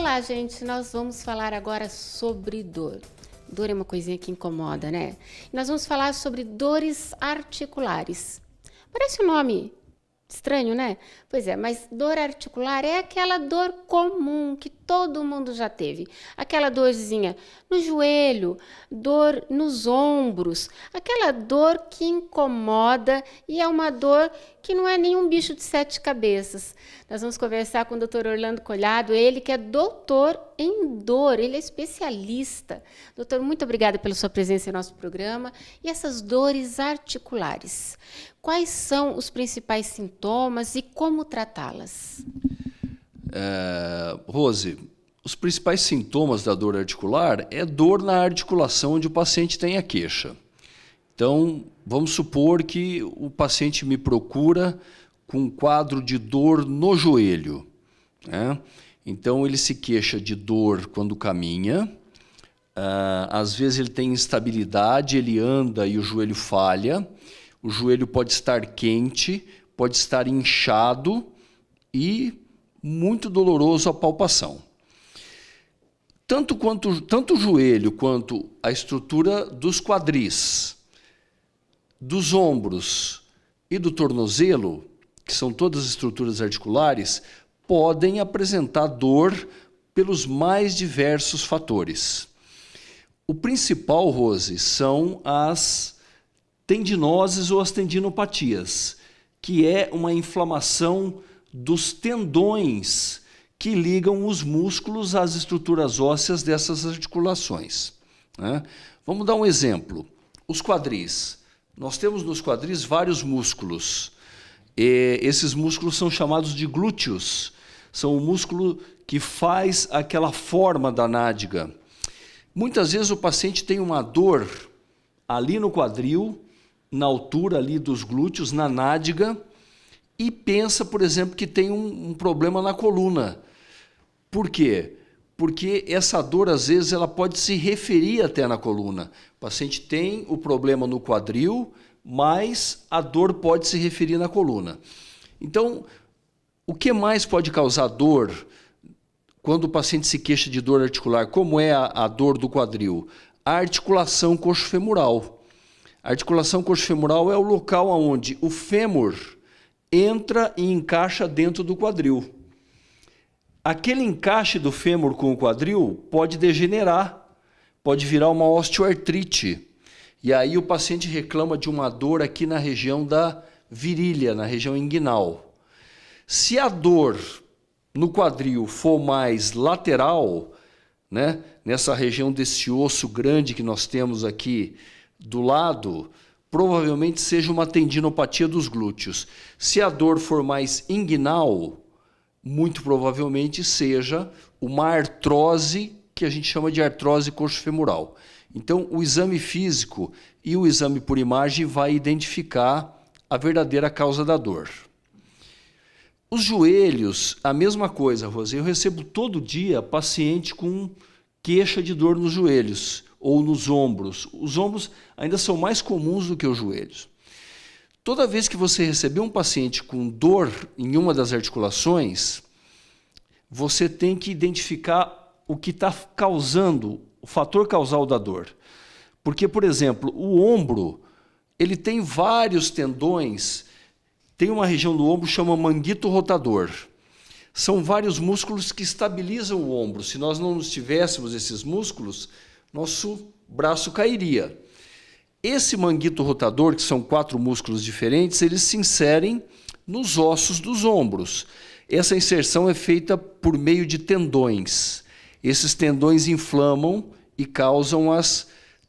Olá, gente. Nós vamos falar agora sobre dor. Dor é uma coisinha que incomoda, né? Nós vamos falar sobre dores articulares. Parece um nome estranho, né? Pois é, mas dor articular é aquela dor comum que todo mundo já teve. Aquela dorzinha no joelho, dor nos ombros, aquela dor que incomoda e é uma dor que não é nenhum bicho de 7 cabeças. Nós vamos conversar com o Dr. Orlando Collado, ele que é doutor em dor, ele é especialista. Doutor, muito obrigada pela sua presença em nosso programa. E essas dores articulares, quais são os principais sintomas e como tratá-las? Rose, os principais sintomas da dor articular é dor na articulação onde o paciente tem a queixa. Então, vamos supor que o paciente me procura com um quadro de dor no joelho, né? Então, ele se queixa de dor quando caminha, às vezes ele tem instabilidade, ele anda e o joelho falha, o joelho pode estar quente, pode estar inchado e muito doloroso a palpação. Tanto o joelho quanto a estrutura dos quadris, dos ombros e do tornozelo, que são todas estruturas articulares, podem apresentar dor pelos mais diversos fatores. O principal, Rose, são as tendinoses ou as tendinopatias, que é uma inflamação dos tendões que ligam os músculos às estruturas ósseas dessas articulações, né? Vamos dar um exemplo. Os quadris. Nós temos nos quadris vários músculos. Esses músculos são chamados de glúteos. São o músculo que faz aquela forma da nádega. Muitas vezes o paciente tem uma dor ali no quadril, na altura ali dos glúteos, na nádega, e pensa, por exemplo, que tem um problema na coluna. Por quê? Porque essa dor, às vezes, ela pode se referir até na coluna. O paciente tem o problema no quadril, mas a dor pode se referir na coluna. Então, o que mais pode causar dor quando o paciente se queixa de dor articular? Como é a dor do quadril? A articulação coxofemoral. A articulação coxofemoral é o local onde o fêmur entra e encaixa dentro do quadril. Aquele encaixe do fêmur com o quadril pode degenerar, pode virar uma osteoartrite. E aí o paciente reclama de uma dor aqui na região da virilha, na região inguinal. Se a dor no quadril for mais lateral, né, nessa região desse osso grande que nós temos aqui do lado, provavelmente seja uma tendinopatia dos glúteos. Se a dor for mais inguinal, muito provavelmente seja uma artrose, que a gente chama de artrose coxofemoral. Então, o exame físico e o exame por imagem vai identificar a verdadeira causa da dor. Os joelhos, a mesma coisa, Rosê. Eu recebo todo dia paciente com queixa de dor nos joelhos ou nos ombros. Os ombros ainda são mais comuns do que os joelhos. Toda vez que você receber um paciente com dor em uma das articulações, você tem que identificar o que está causando, o fator causal da dor. Porque, por exemplo, o ombro, ele tem vários tendões, tem uma região do ombro que chama manguito rotador. São vários músculos que estabilizam o ombro. Se nós não tivéssemos esses músculos, nosso braço cairia. Esse manguito rotador, que são 4 músculos diferentes, eles se inserem nos ossos dos ombros. Essa inserção é feita por meio de tendões. Esses tendões inflamam e causam as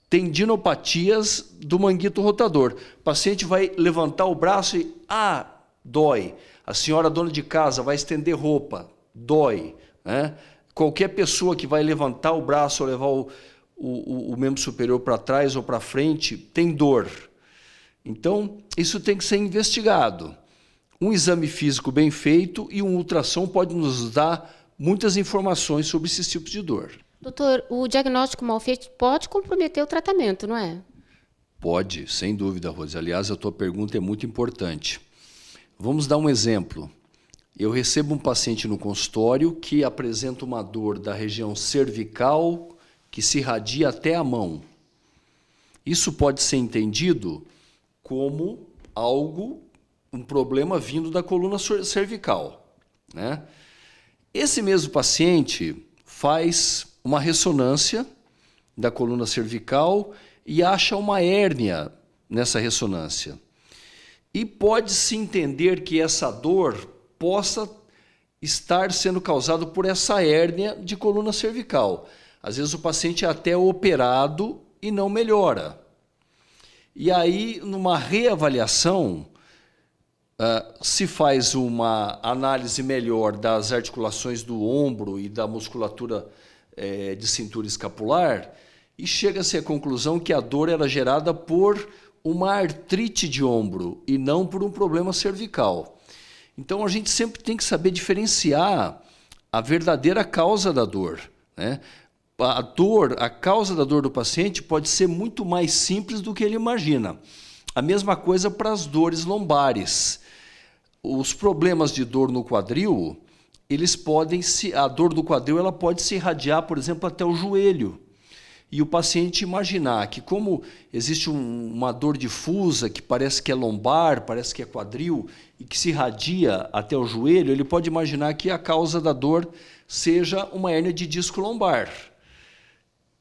tendinopatias do manguito rotador. O paciente vai levantar o braço e, dói. A senhora dona de casa vai estender roupa, dói, né? Qualquer pessoa que vai levantar o braço ou levar o membro superior para trás ou para frente tem dor. Então, isso tem que ser investigado. Um exame físico bem feito e um ultrassom pode nos dar muitas informações sobre esses tipos de dor. Doutor, o diagnóstico mal feito pode comprometer o tratamento, não é? Pode, sem dúvida, Rose. Aliás, a tua pergunta é muito importante. Vamos dar um exemplo. Eu recebo um paciente no consultório que apresenta uma dor da região cervical que se irradia até a mão. Isso pode ser entendido como um problema vindo da coluna cervical, né? Esse mesmo paciente faz uma ressonância da coluna cervical e acha uma hérnia nessa ressonância. E pode-se entender que essa dor possa estar sendo causada por essa hérnia de coluna cervical. Às vezes o paciente é até operado e não melhora. E aí, numa reavaliação, se faz uma análise melhor das articulações do ombro e da musculatura de cintura escapular e chega-se à conclusão que a dor era gerada por uma artrite de ombro e não por um problema cervical. Então, a gente sempre tem que saber diferenciar a verdadeira causa da dor, né? A causa da dor do paciente pode ser muito mais simples do que ele imagina. A mesma coisa para as dores lombares. Os problemas de dor no quadril, a dor do quadril ela pode se irradiar, por exemplo, até o joelho. E o paciente imaginar que, como existe uma dor difusa, que parece que é lombar, parece que é quadril, e que se irradia até o joelho, ele pode imaginar que a causa da dor seja uma hérnia de disco lombar,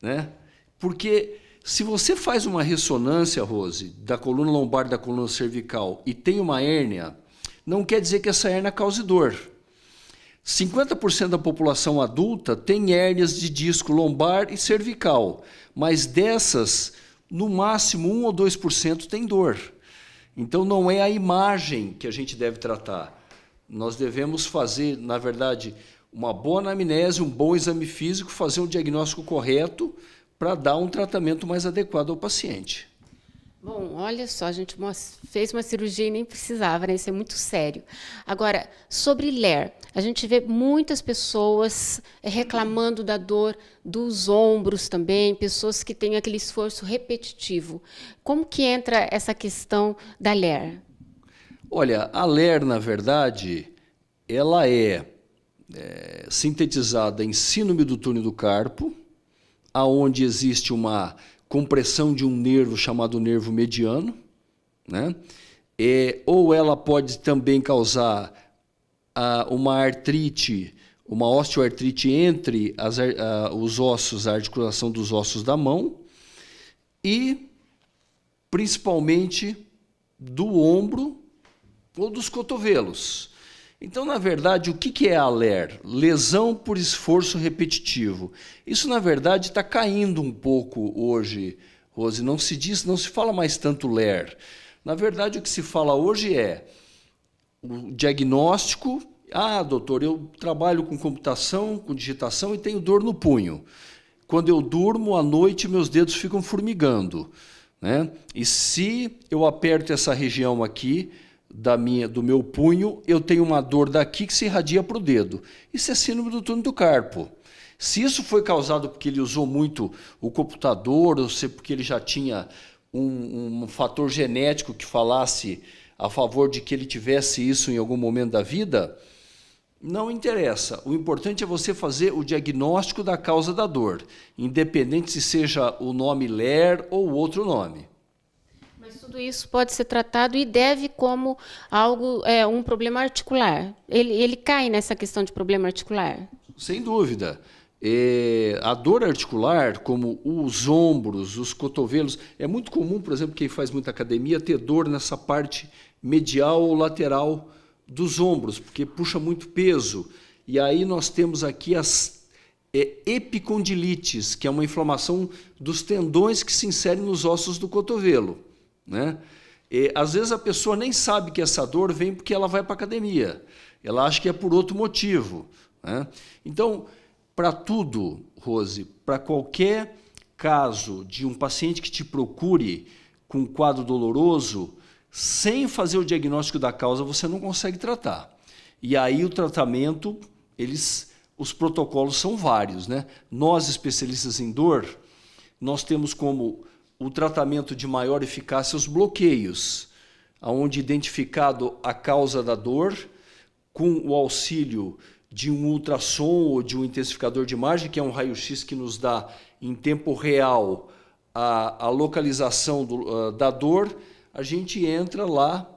né? Porque se você faz uma ressonância, Rose, da coluna lombar e da coluna cervical e tem uma hérnia, não quer dizer que essa hérnia cause dor. 50% da população adulta tem hérnias de disco lombar e cervical, mas dessas, no máximo 1 ou 2% tem dor. Então não é a imagem que a gente deve tratar. Nós devemos fazer, na verdade, uma boa anamnese, um bom exame físico, fazer um diagnóstico correto para dar um tratamento mais adequado ao paciente. Bom, olha só, a gente fez uma cirurgia e nem precisava, né? Isso é muito sério. Agora, sobre LER, a gente vê muitas pessoas reclamando da dor dos ombros também, pessoas que têm aquele esforço repetitivo. Como que entra essa questão da LER? Olha, a LER, na verdade, ela é sintetizada em síndrome do túnel do carpo, aonde existe uma compressão de um nervo chamado nervo mediano, né? Ou ela pode também causar uma artrite, uma osteoartrite entre os ossos, a articulação dos ossos da mão e principalmente do ombro ou dos cotovelos. Então, na verdade, o que é a LER? Lesão por esforço repetitivo. Isso, na verdade, está caindo um pouco hoje, Rose. Não se fala mais tanto LER. Na verdade, o que se fala hoje é o diagnóstico. Ah, doutor, eu trabalho com computação, com digitação e tenho dor no punho. Quando eu durmo à noite, meus dedos ficam formigando, né? E se eu aperto essa região aqui, do meu punho, eu tenho uma dor daqui que se irradia para o dedo. Isso é síndrome do túnel do carpo. Se isso foi causado porque ele usou muito o computador, ou se porque ele já tinha um fator genético que falasse a favor de que ele tivesse isso em algum momento da vida, não interessa. O importante é você fazer o diagnóstico da causa da dor, independente se seja o nome LER ou outro nome. Mas tudo isso pode ser tratado e deve como um problema articular. Ele cai nessa questão de problema articular? Sem dúvida. A dor articular, como os ombros, os cotovelos, é muito comum, por exemplo, quem faz muita academia, ter dor nessa parte medial ou lateral dos ombros, porque puxa muito peso. E aí nós temos aqui as epicondilites, que é uma inflamação dos tendões que se inserem nos ossos do cotovelo, né? Às vezes a pessoa nem sabe que essa dor vem porque ela vai para a academia. Ela acha que é por outro motivo, né? Então, para tudo, Rose, para qualquer caso de um paciente que te procure com um quadro doloroso, sem fazer o diagnóstico da causa, você não consegue tratar. E aí o tratamento, os protocolos são vários, né? Nós, especialistas em dor, nós temos como o tratamento de maior eficácia os bloqueios, onde identificado a causa da dor, com o auxílio de um ultrassom ou de um intensificador de imagem, que é um raio-x que nos dá em tempo real a localização da dor, a gente entra lá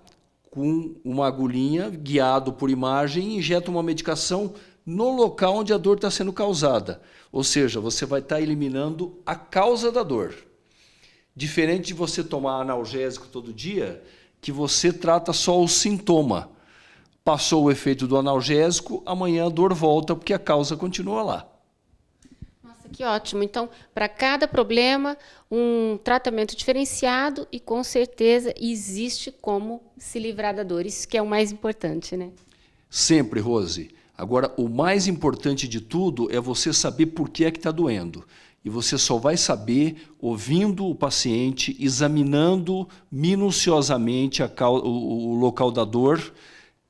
com uma agulhinha, guiado por imagem, e injeta uma medicação no local onde a dor está sendo causada. Ou seja, você vai estar eliminando a causa da dor. Diferente de você tomar analgésico todo dia, que você trata só o sintoma. Passou o efeito do analgésico, amanhã a dor volta, porque a causa continua lá. Nossa, que ótimo. Então, para cada problema, um tratamento diferenciado e, com certeza, existe como se livrar da dor. Isso que é o mais importante, né? Sempre, Rose. Agora, o mais importante de tudo é você saber por que é que está doendo. E você só vai saber ouvindo o paciente, examinando minuciosamente o local da dor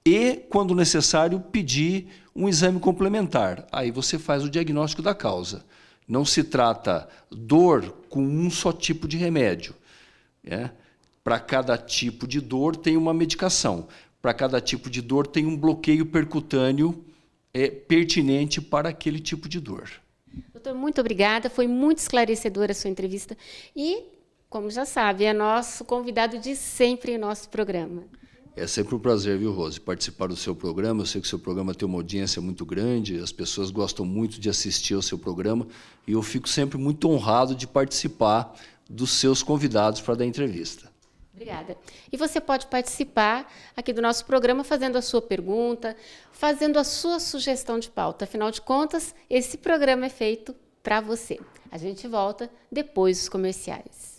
e, quando necessário, pedir um exame complementar. Aí você faz o diagnóstico da causa. Não se trata dor com um só tipo de remédio. Para cada tipo de dor tem uma medicação. Para cada tipo de dor tem um bloqueio percutâneo pertinente para aquele tipo de dor. Doutor, muito obrigada. Foi muito esclarecedora a sua entrevista. E, como já sabe, é nosso convidado de sempre em nosso programa. É sempre um prazer, viu, Rose, participar do seu programa. Eu sei que o seu programa tem uma audiência muito grande, as pessoas gostam muito de assistir ao seu programa e eu fico sempre muito honrado de participar dos seus convidados para dar entrevista. Obrigada. E você pode participar aqui do nosso programa fazendo a sua pergunta, fazendo a sua sugestão de pauta. Afinal de contas, esse programa é feito para você. A gente volta depois dos comerciais.